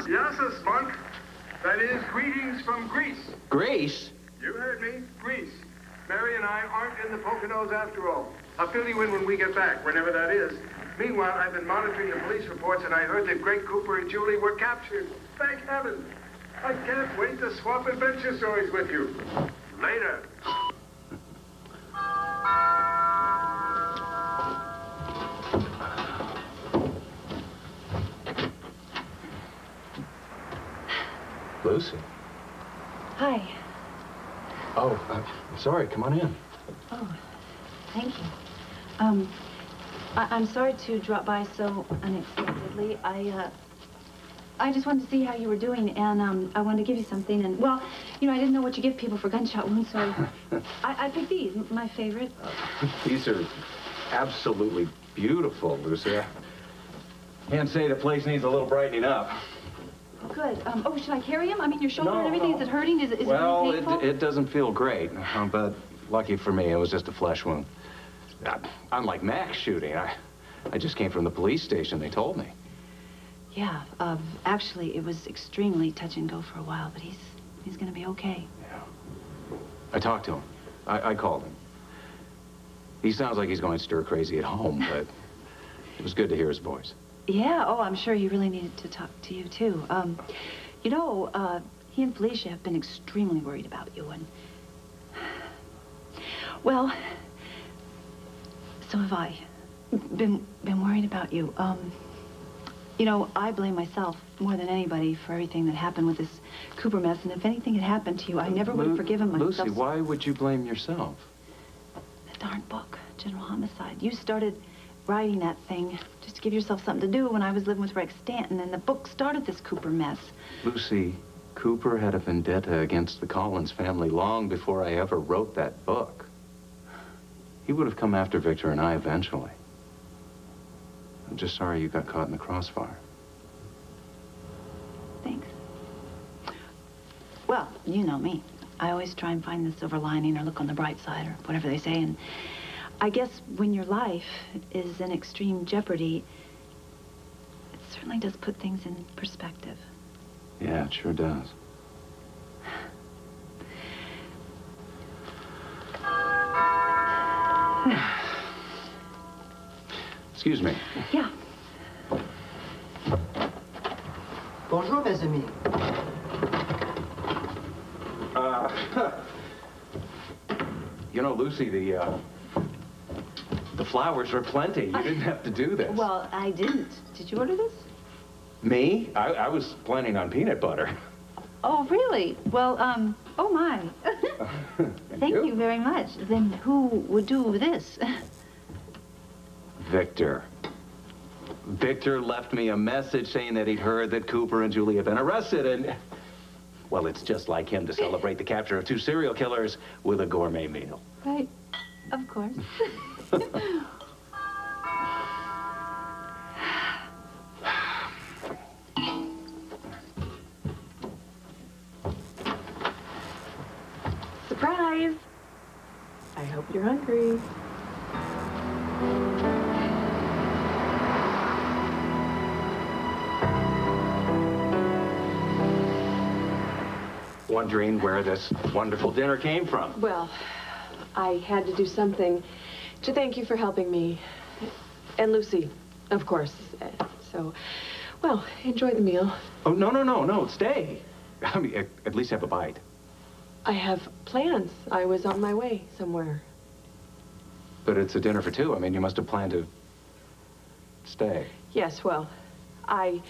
Yes, Spunk. That is greetings from Greece. Greece? You heard me. Greece. Mary and I aren't in the Poconos after all. I'll fill you in when we get back, whenever that is. Meanwhile, I've been monitoring the police reports, and I heard that Greg Cooper and Julie were captured. Thank heaven. I can't wait to swap adventure stories with you. Later. Lucy. Hi. Oh, sorry. Come on in. Oh, thank you. I'm sorry to drop by so unexpectedly. I just wanted to see how you were doing, and I wanted to give you something. And well, you know, I didn't know what you give people for gunshot wounds, so I picked these, my favorite. These are absolutely beautiful, Lucy. I can't say the place needs a little brightening up. Oh, good. Oh, should I carry him? I mean, your shoulder and everything, is it hurting? Is it really painful? It doesn't feel great, but lucky for me, it was just a flesh wound. Unlike Max shooting, I just came from the police station, they told me. Yeah, actually, it was extremely touch and go for a while, but he's gonna be okay. Yeah. I talked to him. I called him. He sounds like he's going stir crazy at home, but it was good to hear his voice. Yeah, oh, I'm sure he really needed to talk to you, too. You know, he and Felicia have been extremely worried about you, and... Well, so have I. Been worried about you. You know, I blame myself more than anybody for everything that happened with this Cooper mess, and if anything had happened to you, I never would have forgiven myself. Lucy, why would you blame yourself? The darn book, General Homicide. You started writing that thing just to give yourself something to do when I was living with Rex Stanton, and the book started this Cooper mess. Lucy, Cooper had a vendetta against the Collins family long before I ever wrote that book. He would have come after Victor and I eventually. I'm just sorry you got caught in the crossfire. Thanks. Well, you know me. I always try and find the silver lining or look on the bright side or whatever they say, and I guess when your life is in extreme jeopardy, it certainly does put things in perspective. Yeah, it sure does. Excuse me. Yeah. Bonjour, mes amis. You know, Lucy, the flowers are plenty. You didn't have to do this. Well, I didn't. Did you order this? Me? I was planning on peanut butter. Oh, really? Well, oh my. Thank you very much. Then who would do this? Victor. Victor left me a message saying that he'd heard that Cooper and Julie had been arrested, and... Well, it's just like him to celebrate the capture of 2 serial killers with a gourmet meal. Right. Of course. Surprise! I hope you're hungry. Wondering where this wonderful dinner came from. Well, I had to do something to thank you for helping me. And Lucy, of course. So, well, enjoy the meal. Oh, no, stay. I mean, at least have a bite. I have plans. I was on my way somewhere. But it's a dinner for 2. I mean, you must have planned to stay. Yes, well, I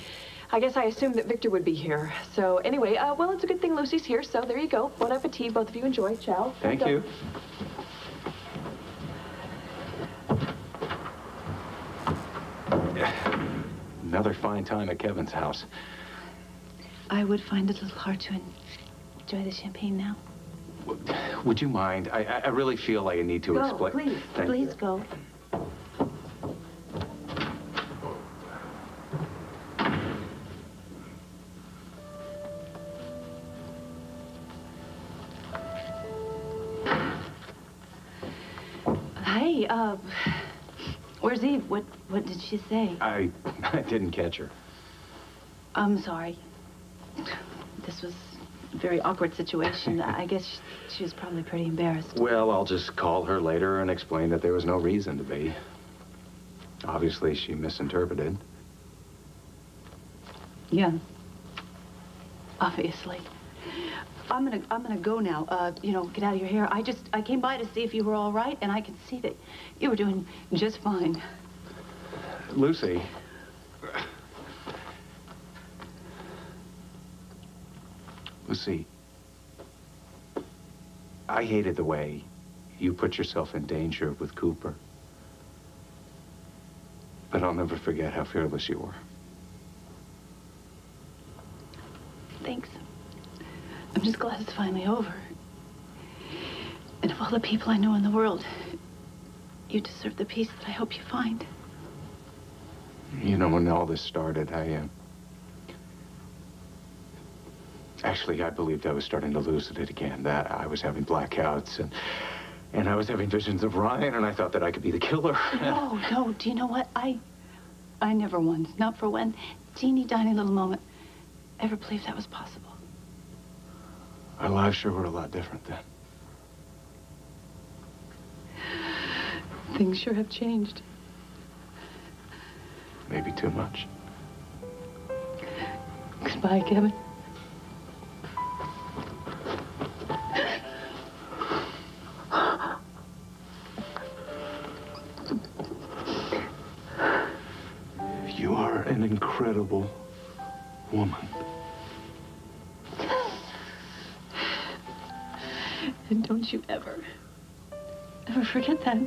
guess I assumed that Victor would be here. So anyway, well, it's a good thing Lucy's here, so there you go. Bon appetit. Both of you enjoy. Ciao. Thank you. Another fine time at Kevin's house. I would find it a little hard to enjoy the champagne now. Would you mind? I really feel like I need to explain. Please. Please go. Hey, where's Eve? What did she say? I didn't catch her. I'm sorry. this was a very awkward situation. I guess she was probably pretty embarrassed. Well, I'll just call her later and explain that there was no reason to be. Obviously, she misinterpreted. Yeah. Obviously. I'm gonna go now. You know, get out of your hair. I came by to see if you were all right, and I could see that you were doing just fine. Lucy. Lucy, I hated the way you put yourself in danger with Cooper. But I'll never forget how fearless you were. Thanks. I'm just glad it's finally over. And of all the people I know in the world, you deserve the peace that I hope you find. You know, when all this started, actually, I believed I was starting to lose it again. That I was having blackouts, and I was having visions of Ryan, and I thought that I could be the killer. No, do you know what? I never once, not for one teeny tiny little moment, ever believed that was possible. Our lives sure were a lot different then. Things sure have changed. Maybe too much. Goodbye, Kevin. You are an incredible woman. And don't you ever forget that.